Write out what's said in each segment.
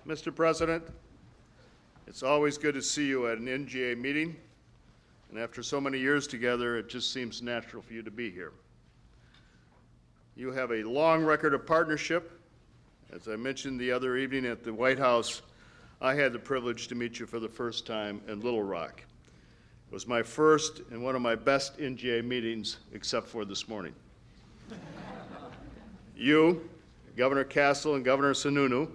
Mr. President, it's always good to see you at an NGA meeting, and after so many years together, it just seems natural for you to be here. You have a long record of partnership. As I mentioned the other evening at the White House, I had the privilege to meet you for the first time in Little Rock. It was my first and one of my best NGA meetings, except for this morning. You, Governor Castle and Governor Sununu,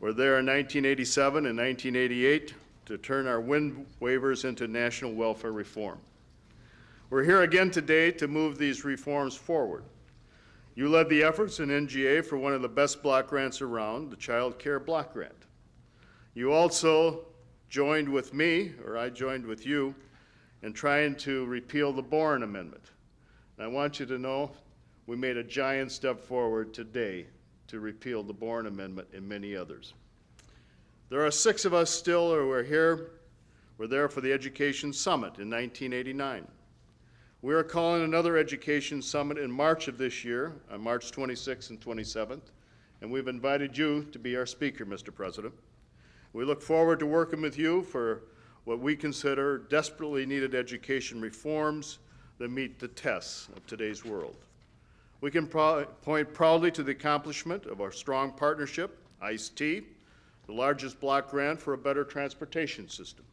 were there in 1987 and 1988 to turn our wind waivers into national welfare reform. We're here again today to move these reforms forward. You led the efforts in NGA for one of the best block grants around, the Child Care Block Grant. You also joined with me, or I joined with you, in trying to repeal the Boren Amendment. And I want you to know we made a giant step forward today to repeal the Boren Amendment and many others. There are 6 of us still who are here. We're there for the Education Summit in 1989. We are calling another Education Summit in March of this year, on March 26th and 27th, and we've invited you to be our speaker, Mr. President. We look forward to working with you for what we consider desperately needed education reforms that meet the tests of today's world. We can point proudly to the accomplishment of our strong partnership, ICE-T, the largest block grant for a better transportation system,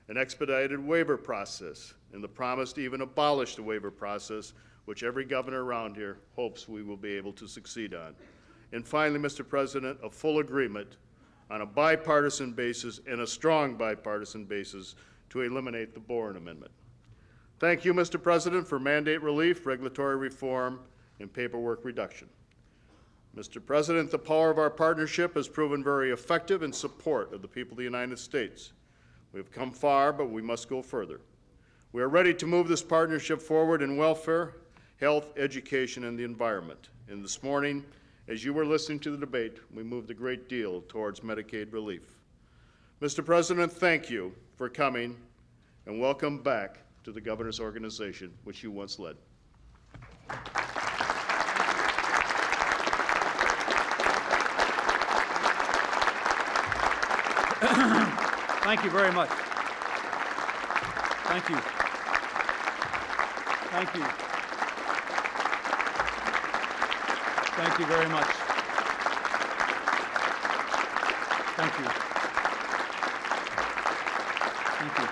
an expedited waiver process, and the promise to even abolish the waiver process, which every governor around here hopes we will be able to succeed on. And finally, Mr. President, a full agreement on a bipartisan basis and a strong bipartisan basis to eliminate the Boren Amendment. Thank you, Mr. President, for mandate relief, regulatory reform, and paperwork reduction. Mr. President, the power of our partnership has proven very effective in support of the people of the United States. We have come far, but we must go further. We are ready to move this partnership forward in welfare, health, education, and the environment. And this morning, as you were listening to the debate, we moved a great deal towards Medicaid relief. Mr. President, thank you for coming, and welcome back to the Governor's Organization, which you once led. Thank you very much. Thank you. Thank you. Thank you very much. Thank you. Thank you.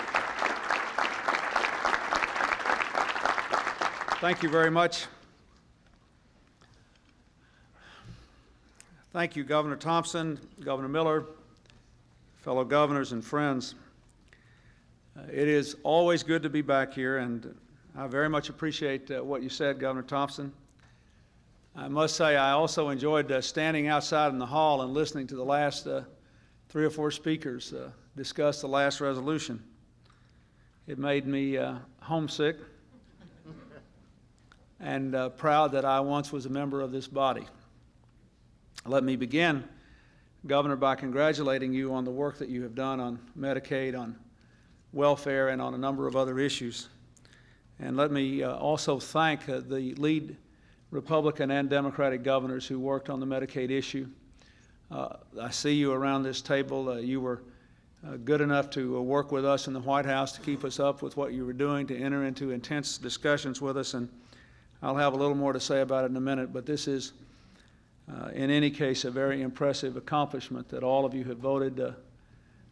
Thank you very much. Thank you, Governor Thompson, Governor Miller, fellow governors and friends. It is always good to be back here, and I very much appreciate what you said, Governor Thompson. I must say I also enjoyed standing outside in the hall and listening to the last 3 or 4 speakers discuss the last resolution. It made me homesick and proud that I once was a member of this body. Let me begin, Governor, by congratulating you on the work that you have done on Medicaid, on welfare, and on a number of other issues. And let me also thank the lead Republican and Democratic governors who worked on the Medicaid issue. I see you around this table. You were good enough to work with us in the White House to keep us up with what you were doing, to enter into intense discussions with us, and I'll have a little more to say about it in a minute, but this is in any case, a very impressive accomplishment that all of you have voted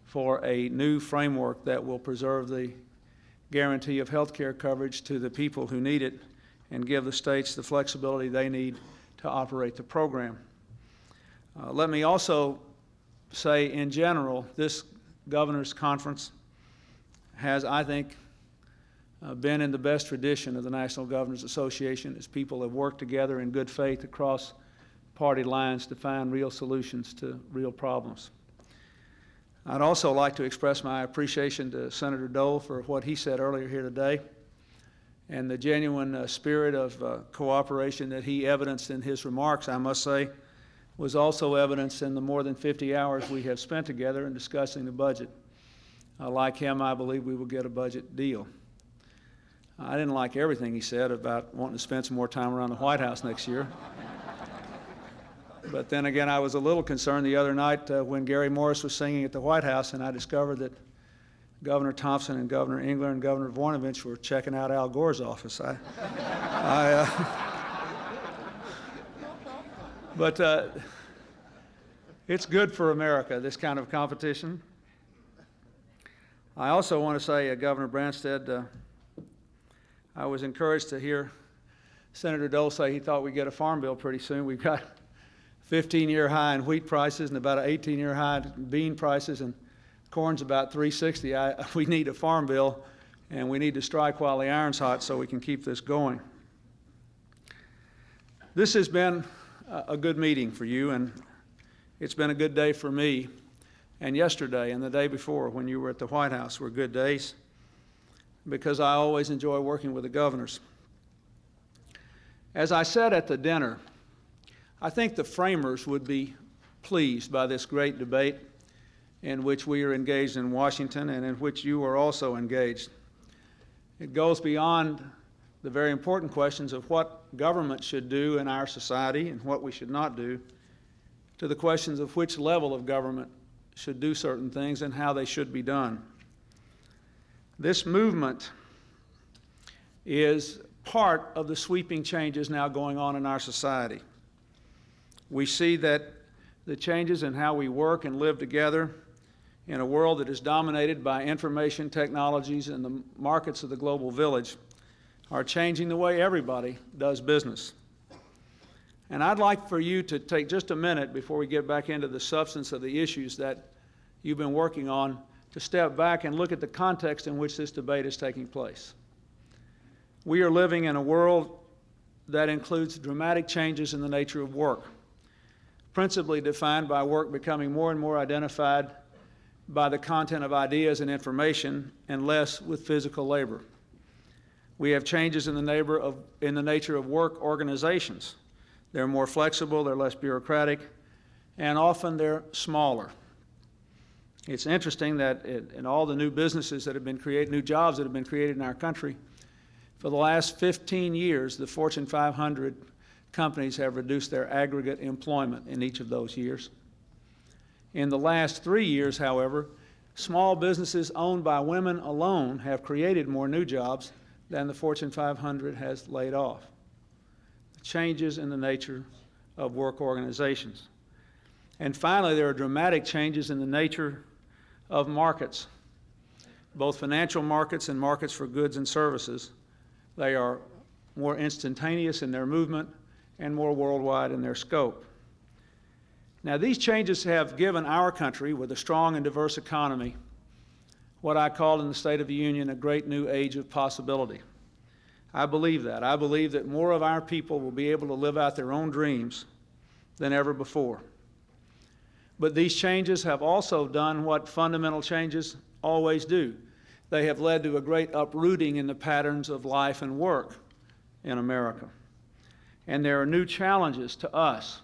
for a new framework that will preserve the guarantee of health care coverage to the people who need it and give the states the flexibility they need to operate the program. Let me also say, in general, this governor's conference has, I think, been in the best tradition of the National Governors Association, as people have worked together in good faith across party lines to find real solutions to real problems. I'd also like to express my appreciation to Senator Dole for what he said earlier here today, and the genuine spirit of cooperation that he evidenced in his remarks, I must say, was also evidenced in the more than 50 hours we have spent together in discussing the budget. Like him, I believe we will get a budget deal. I didn't like everything he said about wanting to spend some more time around the White House next year. But then again, I was a little concerned the other night when Gary Morris was singing at the White House, and I discovered that Governor Thompson and Governor Engler and Governor Voinovich were checking out Al Gore's office. But it's good for America, this kind of competition. I also want to say, Governor Branstad, I was encouraged to hear Senator Dole say he thought we'd get a farm bill pretty soon. We've got 15-year high in wheat prices and about an 18-year high in bean prices, and corn's about $3.60. We need a farm bill, and we need to strike while the iron's hot so we can keep this going. This has been a good meeting for you, and it's been a good day for me. And yesterday and the day before when you were at the White House were good days, because I always enjoy working with the governors. As I said at the dinner, I think the framers would be pleased by this great debate in which we are engaged in Washington and in which you are also engaged. It goes beyond the very important questions of what government should do in our society and what we should not do, to the questions of which level of government should do certain things and how they should be done. This movement is part of the sweeping changes now going on in our society. We see that the changes in how we work and live together in a world that is dominated by information technologies and the markets of the global village are changing the way everybody does business. And I'd like for you to take just a minute before we get back into the substance of the issues that you've been working on to step back and look at the context in which this debate is taking place. We are living in a world that includes dramatic changes in the nature of work, principally defined by work becoming more and more identified by the content of ideas and information and less with physical labor. We have changes in the nature of work organizations. They're more flexible, they're less bureaucratic, and often they're smaller. It's interesting that in all the new businesses that have been created, new jobs that have been created in our country, for the last 15 years, the Fortune 500 companies have reduced their aggregate employment in each of those years. In the last 3 years, however, small businesses owned by women alone have created more new jobs than the Fortune 500 has laid off. Changes in the nature of work organizations. And finally, there are dramatic changes in the nature of markets, both financial markets and markets for goods and services. They are more instantaneous in their movement and more worldwide in their scope. Now, these changes have given our country, with a strong and diverse economy, what I called in the State of the Union a great new age of possibility. I believe that. I believe that more of our people will be able to live out their own dreams than ever before. But these changes have also done what fundamental changes always do. They have led to a great uprooting in the patterns of life and work in America. And there are new challenges to us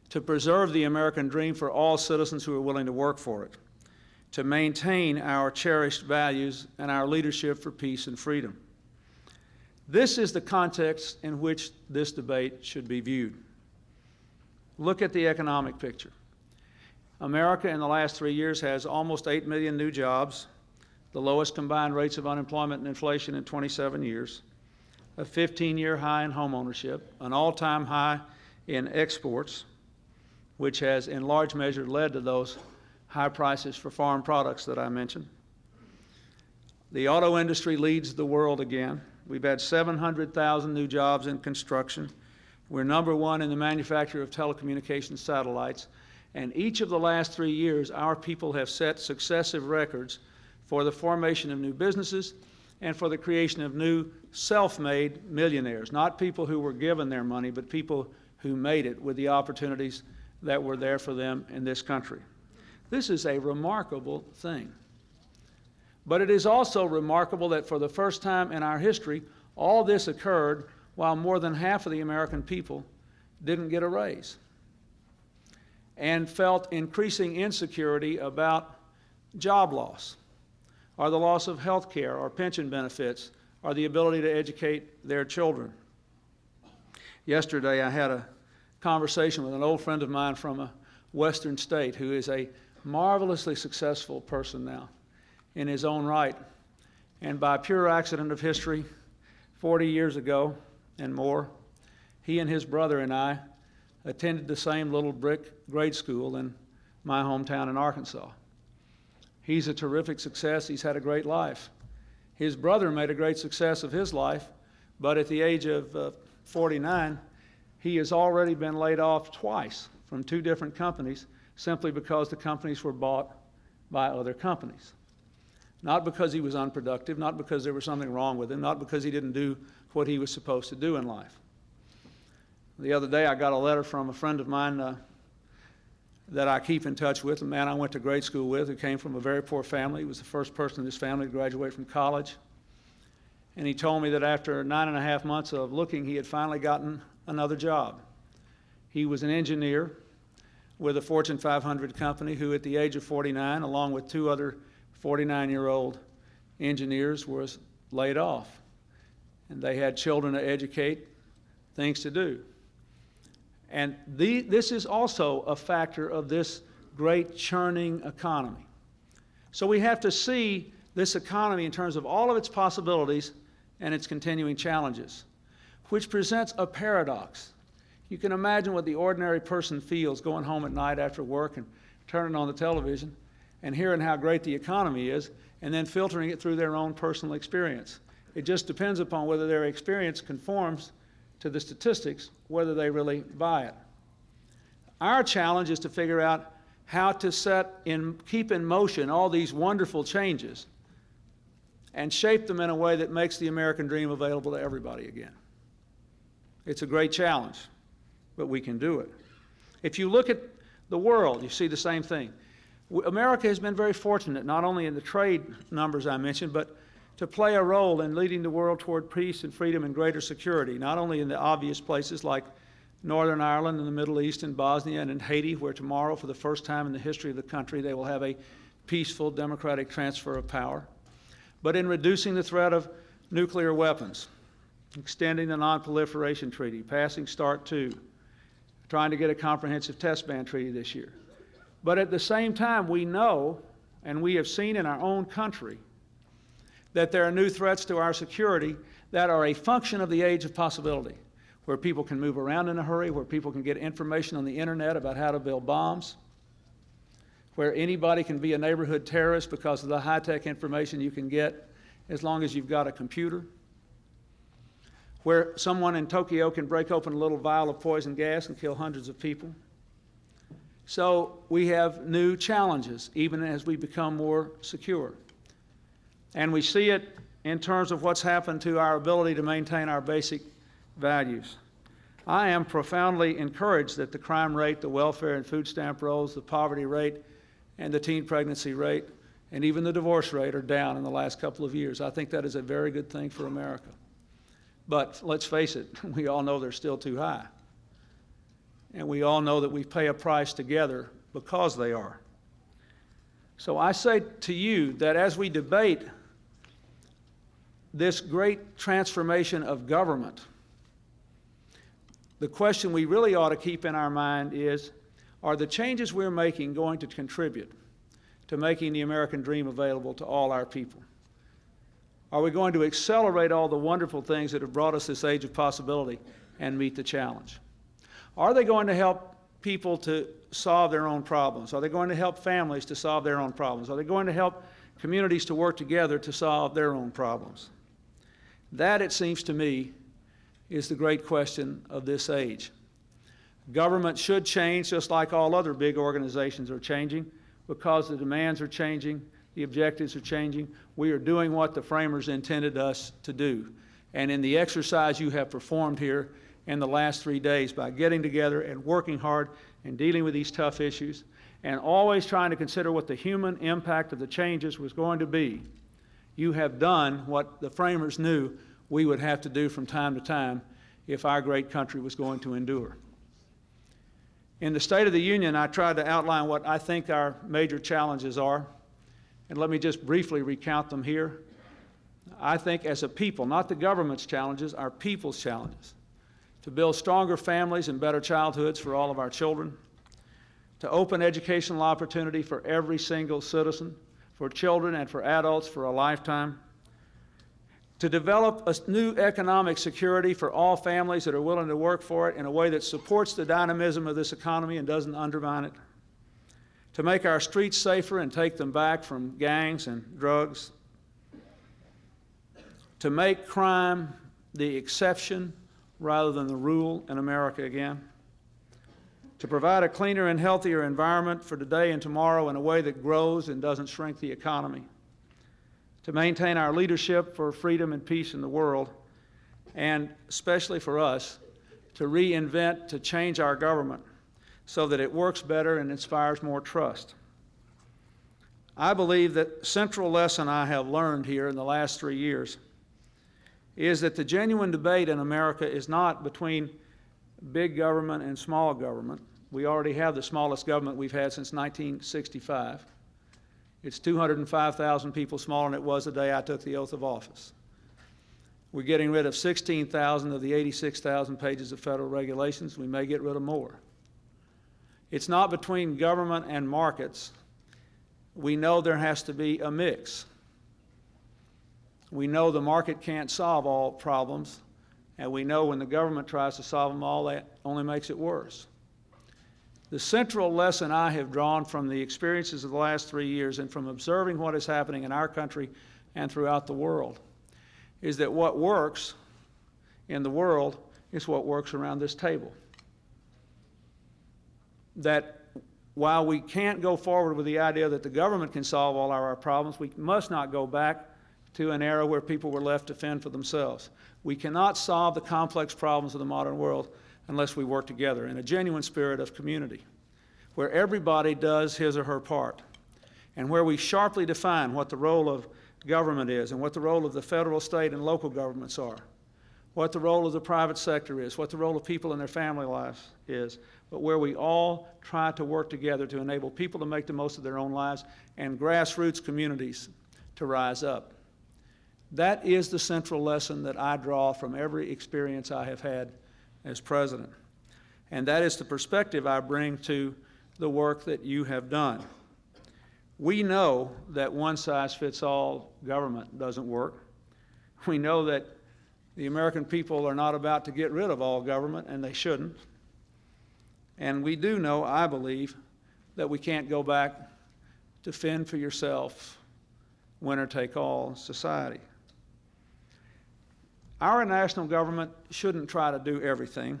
to preserve the American dream for all citizens who are willing to work for it, to maintain our cherished values and our leadership for peace and freedom. This is the context in which this debate should be viewed. Look at the economic picture. America in the last 3 years has almost 8 million new jobs, the lowest combined rates of unemployment and inflation in 27 years, a 15-year high in home ownership, an all-time high in exports, which has in large measure led to those high prices for farm products that I mentioned. The auto industry leads the world again. We've had 700,000 new jobs in construction. We're number one in the manufacture of telecommunications satellites. And each of the last 3 years, our people have set successive records for the formation of new businesses and for the creation of new self-made millionaires, not people who were given their money, but people who made it with the opportunities that were there for them in this country. This is a remarkable thing. But it is also remarkable that for the first time in our history, all this occurred while more than half of the American people didn't get a raise and felt increasing insecurity about job loss, or the loss of health care or pension benefits, or the ability to educate their children. Yesterday, I had a conversation with an old friend of mine from a western state who is a marvelously successful person now in his own right. And by pure accident of history, 40 years ago and more, he and his brother and I attended the same little brick grade school in my hometown in Arkansas. He's a terrific success. He's had a great life. His brother made a great success of his life, but at the age of 49, he has already been laid off twice from 2 different companies simply because the companies were bought by other companies. Not because he was unproductive, not because there was something wrong with him, not because he didn't do what he was supposed to do in life. The other day I got a letter from a friend of mine that I keep in touch with, a man I went to grade school with who came from a very poor family. He was the first person in his family to graduate from college. And he told me that after 9.5 months of looking, he had finally gotten another job. He was an engineer with a Fortune 500 company who at the age of 49, along with 2 other 49-year-old engineers, was laid off. And they had children to educate, things to do. And this is also a factor of this great churning economy. So we have to see this economy in terms of all of its possibilities and its continuing challenges, which presents a paradox. You can imagine what the ordinary person feels going home at night after work and turning on the television and hearing how great the economy is and then filtering it through their own personal experience. It just depends upon whether their experience conforms to the statistics, whether they really buy it. Our challenge is to figure out how to keep in motion all these wonderful changes and shape them in a way that makes the American dream available to everybody again. It's a great challenge, but we can do it. If you look at the world, you see the same thing. America has been very fortunate, not only in the trade numbers I mentioned, but to play a role in leading the world toward peace and freedom and greater security, not only in the obvious places like Northern Ireland and the Middle East and Bosnia and in Haiti, where tomorrow, for the first time in the history of the country, they will have a peaceful democratic transfer of power, but in reducing the threat of nuclear weapons, extending the Non-Proliferation Treaty, passing START II, trying to get a comprehensive test ban treaty this year. But at the same time, we know, and we have seen in our own country, that there are new threats to our security that are a function of the age of possibility, where people can move around in a hurry, where people can get information on the internet about how to build bombs, where anybody can be a neighborhood terrorist because of the high-tech information you can get as long as you've got a computer, where someone in Tokyo can break open a little vial of poison gas and kill hundreds of people. So we have new challenges, even as we become more secure. And we see it in terms of what's happened to our ability to maintain our basic values. I am profoundly encouraged that the crime rate, the welfare and food stamp rolls, the poverty rate, and the teen pregnancy rate, and even the divorce rate are down in the last couple of years. I think that is a very good thing for America. But let's face it, we all know they're still too high. And we all know that we pay a price together because they are. So I say to you that as we debate this great transformation of government, the question we really ought to keep in our mind is, are the changes we're making going to contribute to making the American dream available to all our people? Are we going to accelerate all the wonderful things that have brought us this age of possibility and meet the challenge? Are they going to help people to solve their own problems? Are they going to help families to solve their own problems? Are they going to help communities to work together to solve their own problems? That, it seems to me, is the great question of this age. Government should change just like all other big organizations are changing, because the demands are changing, the objectives are changing. We are doing what the framers intended us to do. And in the exercise you have performed here in the last 3 days by getting together and working hard and dealing with these tough issues and always trying to consider what the human impact of the changes was going to be, you have done what the framers knew we would have to do from time to time if our great country was going to endure. In the State of the Union, I tried to outline what I think our major challenges are, and let me just briefly recount them here. I think as a people, not the government's challenges, our people's challenges. to build stronger families and better childhoods for all of our children, to open educational opportunity for every single citizen, for children and for adults for a lifetime, to develop a new economic security for all families that are willing to work for it in a way that supports the dynamism of this economy and doesn't undermine it, to make our streets safer and take them back from gangs and drugs, to make crime the exception rather than the rule in America again, to provide a cleaner and healthier environment for today and tomorrow in a way that grows and doesn't shrink the economy, to maintain our leadership for freedom and peace in the world, and especially for us, to reinvent, to change our government so that it works better and inspires more trust. I believe that the central lesson I have learned here in the last 3 years is that the genuine debate in America is not between big government and small government. We already have the smallest government we've had since 1965. It's 205,000 people smaller than it was the day I took the oath of office. We're getting rid of 16,000 of the 86,000 pages of federal regulations. We may get rid of more. It's not between government and markets. We know there has to be a mix. We know the market can't solve all problems, and we know when the government tries to solve them all, that only makes it worse. The central lesson I have drawn from the experiences of the last 3 years and from observing what is happening in our country and throughout the world is that what works in the world is what works around this table. That while we can't go forward with the idea that the government can solve all our problems, we must not go back to an era where people were left to fend for themselves. We cannot solve the complex problems of the modern world unless we work together in a genuine spirit of community, where everybody does his or her part, and where we sharply define what the role of government is and what the role of the federal, state, and local governments are, what the role of the private sector is, what the role of people in their family lives is, but where we all try to work together to enable people to make the most of their own lives and grassroots communities to rise up. That is the central lesson that I draw from every experience I have had as president. And that is the perspective I bring to the work that you have done. We know that one-size-fits-all government doesn't work. We know that the American people are not about to get rid of all government, and they shouldn't. And we do know, I believe, that we can't go back to fend for yourself, winner-take-all society. Our national government shouldn't try to do everything.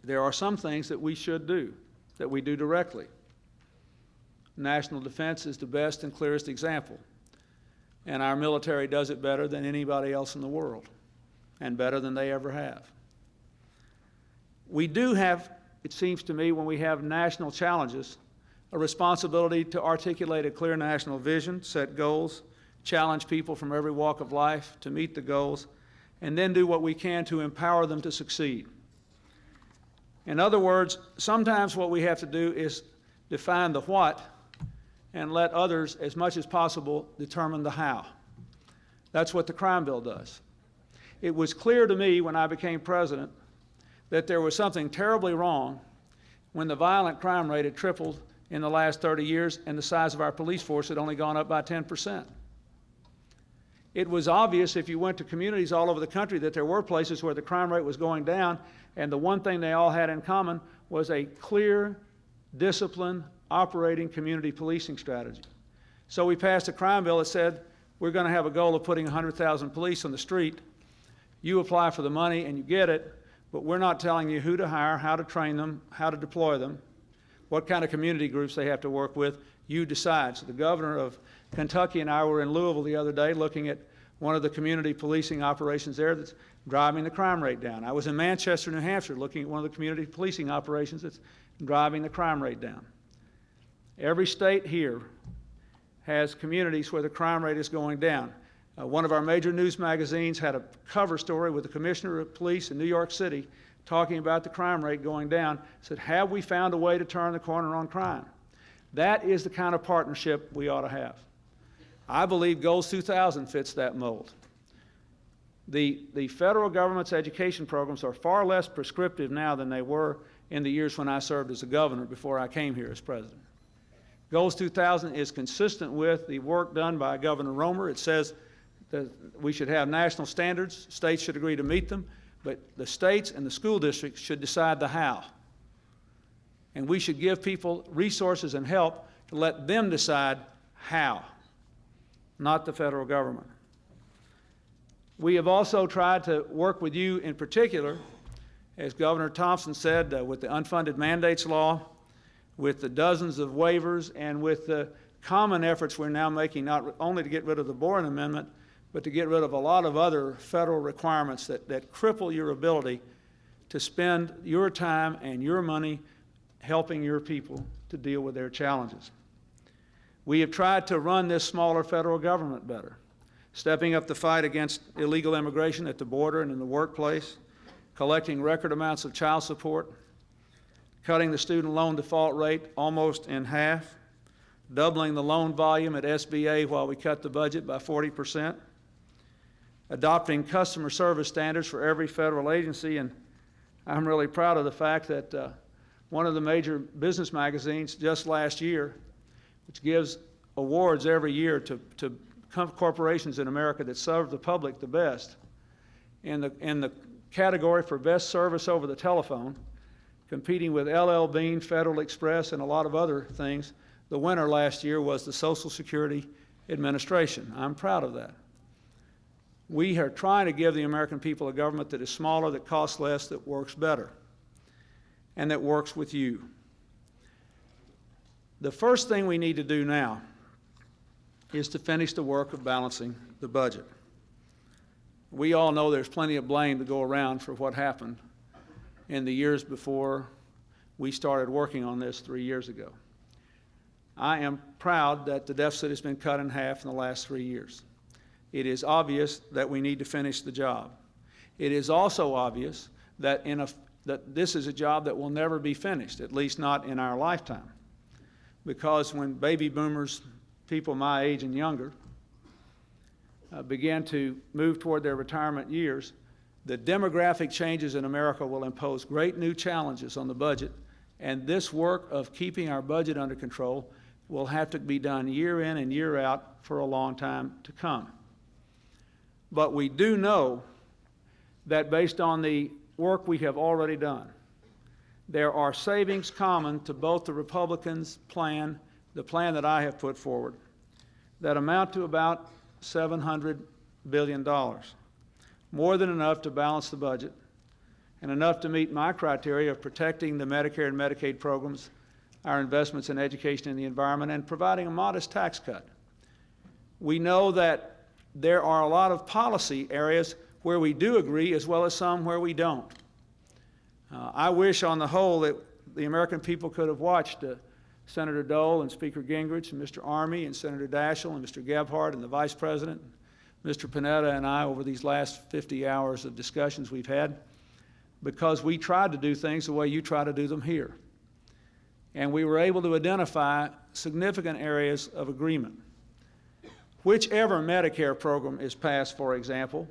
There are some things that we should do, that we do directly. National defense is the best and clearest example. And our military does it better than anybody else in the world, and better than they ever have. We do have, it seems to me, when we have national challenges, a responsibility to articulate a clear national vision, set goals, challenge people from every walk of life to meet the goals, and then do what we can to empower them to succeed. In other words, sometimes what we have to do is define the what and let others, as much as possible, determine the how. That's what the crime bill does. It was clear to me when I became president that there was something terribly wrong when the violent crime rate had tripled in the last 30 years and the size of our police force had only gone up by 10%. It was obvious if you went to communities all over the country that there were places where the crime rate was going down, and the one thing they all had in common was a clear, disciplined, operating community policing strategy. So we passed a crime bill that said we're going to have a goal of putting 100,000 police on the street. You apply for the money and you get it, but we're not telling you who to hire, how to train them, how to deploy them, what kind of community groups they have to work with. You decide. So the governor of Kentucky and I were in Louisville the other day looking at one of the community policing operations there that's driving the crime rate down. I was in Manchester, New Hampshire, looking at one of the community policing operations that's driving the crime rate down. Every state here has communities where the crime rate is going down. One of our major news magazines had a cover story with the commissioner of police in New York City talking about the crime rate going down. Said, have we found a way to turn the corner on crime? That is the kind of partnership we ought to have. I believe Goals 2000 fits that mold. The federal government's education programs are far less prescriptive now than they were in the years when I served as a governor before I came here as president. Goals 2000 is consistent with the work done by Governor Romer. It says that we should have national standards, states should agree to meet them, but the states and the school districts should decide the how. And we should give people resources and help to let them decide how, not the federal government. We have also tried to work with you in particular, as Governor Thompson said, with the unfunded mandates law, with the dozens of waivers, and with the common efforts we're now making, not only to get rid of the Boren Amendment, but to get rid of a lot of other federal requirements that cripple your ability to spend your time and your money helping your people to deal with their challenges. We have tried to run this smaller federal government better, stepping up the fight against illegal immigration at the border and in the workplace, collecting record amounts of child support, cutting the student loan default rate almost in half, doubling the loan volume at SBA while we cut the budget by 40%, adopting customer service standards for every federal agency, and I'm really proud of the fact that one of the major business magazines just last year, which gives awards every year to corporations in America that serve the public the best, in the category for best service over the telephone, competing with LL Bean, Federal Express, and a lot of other things, the winner last year was the Social Security Administration. I'm proud of that. We are trying to give the American people a government that is smaller, that costs less, that works better, and that works with you. The first thing we need to do now is to finish the work of balancing the budget. We all know there's plenty of blame to go around for what happened in the years before we started working on this 3 years ago. I am proud that the deficit has been cut in half in the last 3 years. It is obvious that we need to finish the job. It is also obvious that this is a job that will never be finished, at least not in our lifetime. Because when baby boomers, people my age and younger, began to move toward their retirement years, the demographic changes in America will impose great new challenges on the budget, and this work of keeping our budget under control will have to be done year in and year out for a long time to come. But we do know that based on the work we have already done, there are savings common to both the Republicans' plan, the plan that I have put forward, that amount to about $700 billion, more than enough to balance the budget, and enough to meet my criteria of protecting the Medicare and Medicaid programs, our investments in education and the environment, and providing a modest tax cut. We know that there are a lot of policy areas where we do agree, as well as some where we don't. I wish on the whole that the American people could have watched Senator Dole and Speaker Gingrich and Mr. Armey and Senator Daschle and Mr. Gebhardt and the Vice President, Mr. Panetta and I over these last 50 hours of discussions we've had, because we tried to do things the way you try to do them here. And we were able to identify significant areas of agreement. Whichever Medicare program is passed, for example,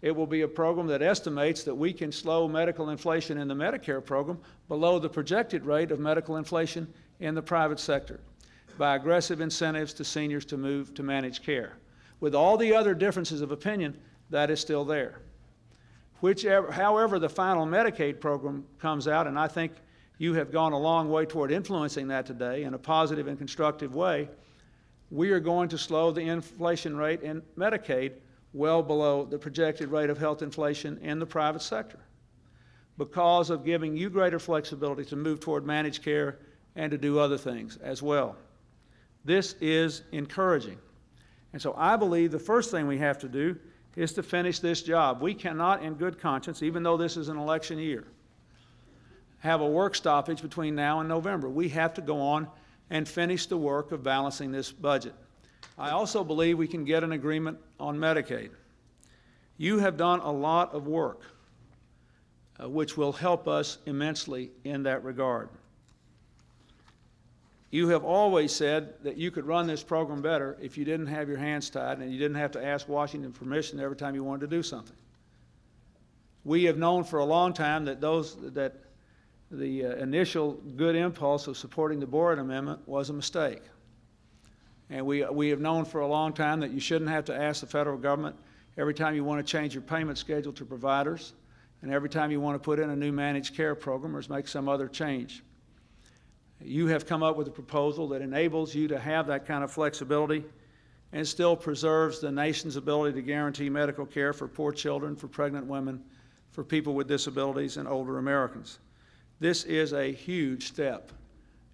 it will be a program that estimates that we can slow medical inflation in the Medicare program below the projected rate of medical inflation in the private sector by aggressive incentives to seniors to move to managed care. With all the other differences of opinion, that is still there. However the final Medicaid program comes out, and I think you have gone a long way toward influencing that today in a positive and constructive way, we are going to slow the inflation rate in Medicaid well below the projected rate of health inflation in the private sector because of giving you greater flexibility to move toward managed care and to do other things as well. This is encouraging. And so I believe the first thing we have to do is to finish this job. We cannot, in good conscience, even though this is an election year, have a work stoppage between now and November. We have to go on and finish the work of balancing this budget. I also believe we can get an agreement on Medicaid. You have done a lot of work, which will help us immensely in that regard. You have always said that you could run this program better if you didn't have your hands tied and you didn't have to ask Washington permission every time you wanted to do something. We have known for a long time that the initial good impulse of supporting the Boren Amendment was a mistake. And we have known for a long time that you shouldn't have to ask the federal government every time you want to change your payment schedule to providers, and every time you want to put in a new managed care program or make some other change. You have come up with a proposal that enables you to have that kind of flexibility and still preserves the nation's ability to guarantee medical care for poor children, for pregnant women, for people with disabilities, and older Americans. This is a huge step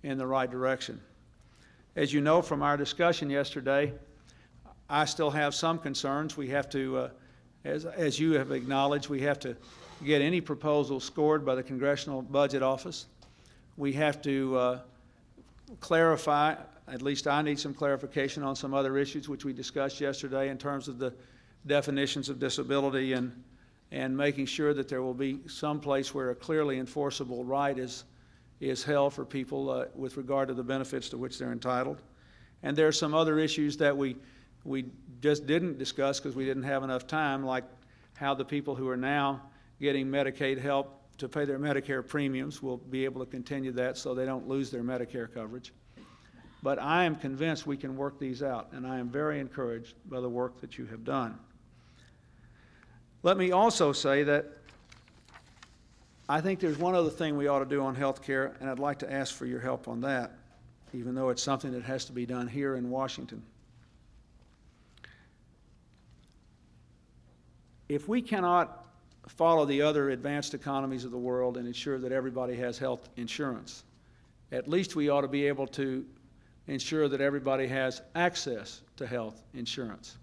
in the right direction. As you know from our discussion yesterday, I still have some concerns. We have to, as you have acknowledged, we have to get any proposal scored by the Congressional Budget Office. We have to clarify, at least I need some clarification on some other issues which we discussed yesterday in terms of the definitions of disability and making sure that there will be some place where a clearly enforceable right is held for people with regard to the benefits to which they're entitled. And there are some other issues that we just didn't discuss because we didn't have enough time, like how the people who are now getting Medicaid help to pay their Medicare premiums will be able to continue that so they don't lose their Medicare coverage. But I am convinced we can work these out, and I am very encouraged by the work that you have done. Let me also say that I think there's one other thing we ought to do on health care, and I'd like to ask for your help on that, even though it's something that has to be done here in Washington. If we cannot follow the other advanced economies of the world and ensure that everybody has health insurance, at least we ought to be able to ensure that everybody has access to health insurance.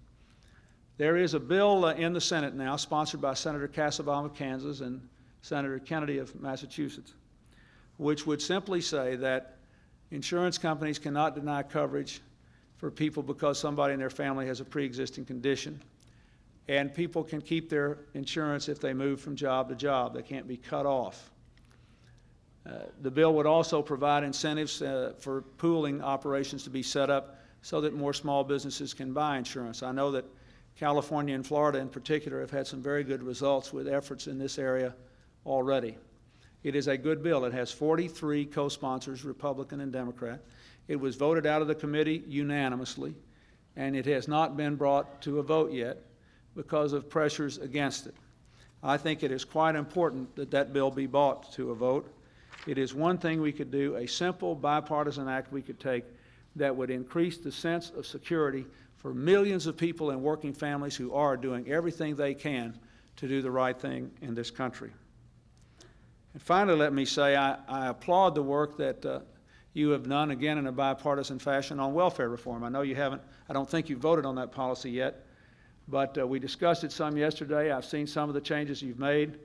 There is a bill in the Senate now, sponsored by Senator Cassabaum of Kansas and Senator Kennedy of Massachusetts, which would simply say that insurance companies cannot deny coverage for people because somebody in their family has a pre-existing condition, and people can keep their insurance if they move from job to job. They can't be cut off. The bill would also provide incentives for pooling operations to be set up so that more small businesses can buy insurance. I know that California and Florida in particular have had some very good results with efforts in this area already. It is a good bill. It has 43 co-sponsors, Republican and Democrat. It was voted out of the committee unanimously, and it has not been brought to a vote yet because of pressures against it. I think it is quite important that that bill be brought to a vote. It is one thing we could do, a simple bipartisan act we could take that would increase the sense of security for millions of people and working families who are doing everything they can to do the right thing in this country. And finally, let me say I applaud the work that you have done, again, in a bipartisan fashion on welfare reform. I know you haven't, I don't think you voted on that policy yet, but we discussed it some yesterday. I've seen some of the changes you've made.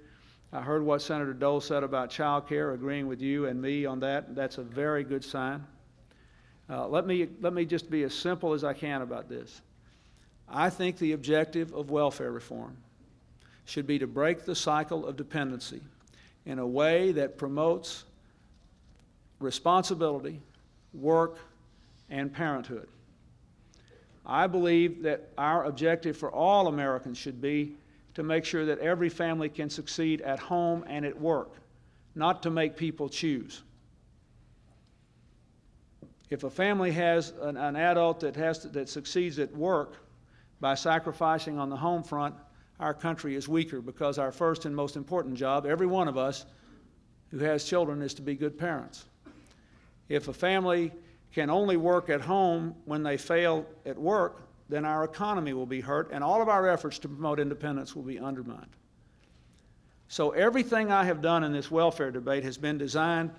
I heard what Senator Dole said about child care, agreeing with you and me on that. That's a very good sign. Let me just be as simple as I can about this. I think the objective of welfare reform should be to break the cycle of dependency in a way that promotes responsibility, work, and parenthood. I believe that our objective for all Americans should be to make sure that every family can succeed at home and at work, not to make people choose. If a family has an adult that succeeds at work by sacrificing on the home front, our country is weaker, because our first and most important job, every one of us who has children, is to be good parents. If a family can only work at home when they fail at work, then our economy will be hurt, and all of our efforts to promote independence will be undermined. So everything I have done in this welfare debate has been designed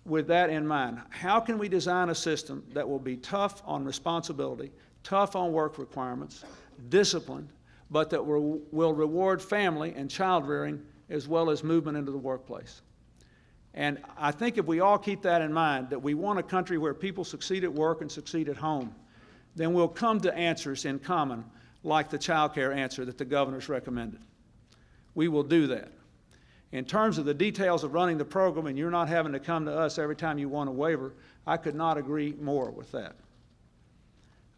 with that in mind. How can we design a system that will be tough on responsibility, tough on work requirements, disciplined, but that will reward family and child rearing as well as movement into the workplace? And I think if we all keep that in mind, that we want a country where people succeed at work and succeed at home, then we'll come to answers in common, like the child care answer that the governor's recommended. We will do that. In terms of the details of running the program, and you're not having to come to us every time you want a waiver, I could not agree more with that.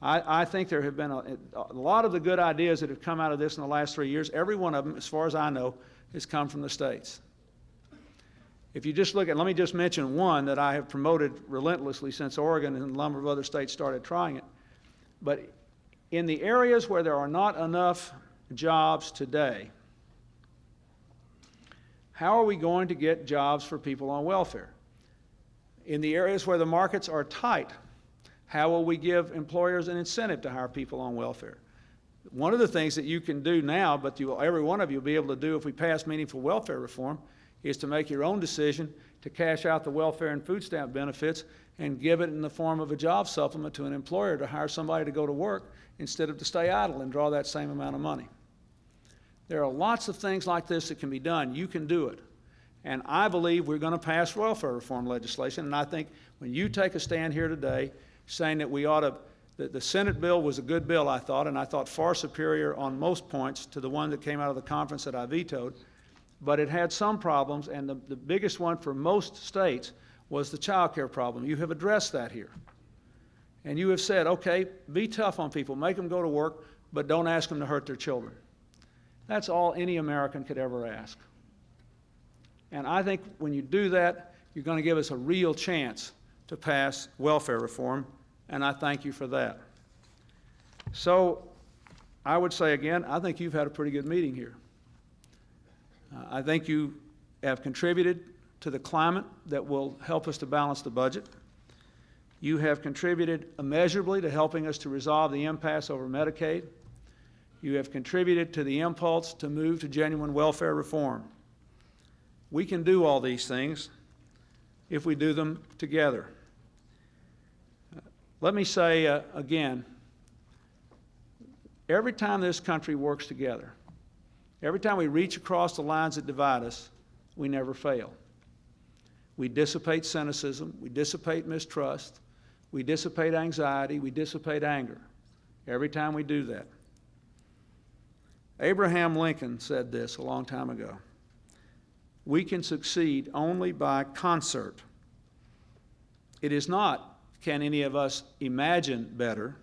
I think there have been a lot of the good ideas that have come out of this in the last 3 years. Every one of them, as far as I know, has come from the states. If you just look at, let me just mention one that I have promoted relentlessly since Oregon and a number of other states started trying it. But in the areas where there are not enough jobs today, how are we going to get jobs for people on welfare? In the areas where the markets are tight, how will we give employers an incentive to hire people on welfare? One of the things that you can do now, but every one of you will be able to do if we pass meaningful welfare reform, is to make your own decision to cash out the welfare and food stamp benefits and give it in the form of a job supplement to an employer to hire somebody to go to work instead of to stay idle and draw that same amount of money. There are lots of things like this that can be done. You can do it. And I believe we're going to pass welfare reform legislation, and I think when you take a stand here today saying that we ought to, that the Senate bill was a good bill, I thought, and I thought far superior on most points to the one that came out of the conference that I vetoed, but it had some problems, and the biggest one for most states was the child care problem. You have addressed that here. And you have said, okay, be tough on people, make them go to work, but don't ask them to hurt their children. That's all any American could ever ask. And I think when you do that, you're going to give us a real chance to pass welfare reform, and I thank you for that. So I would say again, I think you've had a pretty good meeting here. I think you have contributed to the climate that will help us to balance the budget. You have contributed immeasurably to helping us to resolve the impasse over Medicaid. You have contributed to the impulse to move to genuine welfare reform. We can do all these things if we do them together. Let me say again, every time this country works together, every time we reach across the lines that divide us, we never fail. We dissipate cynicism, we dissipate mistrust, we dissipate anxiety, we dissipate anger. Every time we do that. Abraham Lincoln said this a long time ago. We can succeed only by concert. It is not, can any of us imagine better,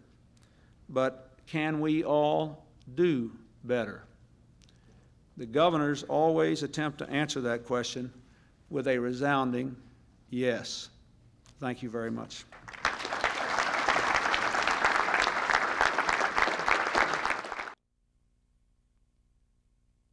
but can we all do better? The governors always attempt to answer that question with a resounding yes. Thank you very much.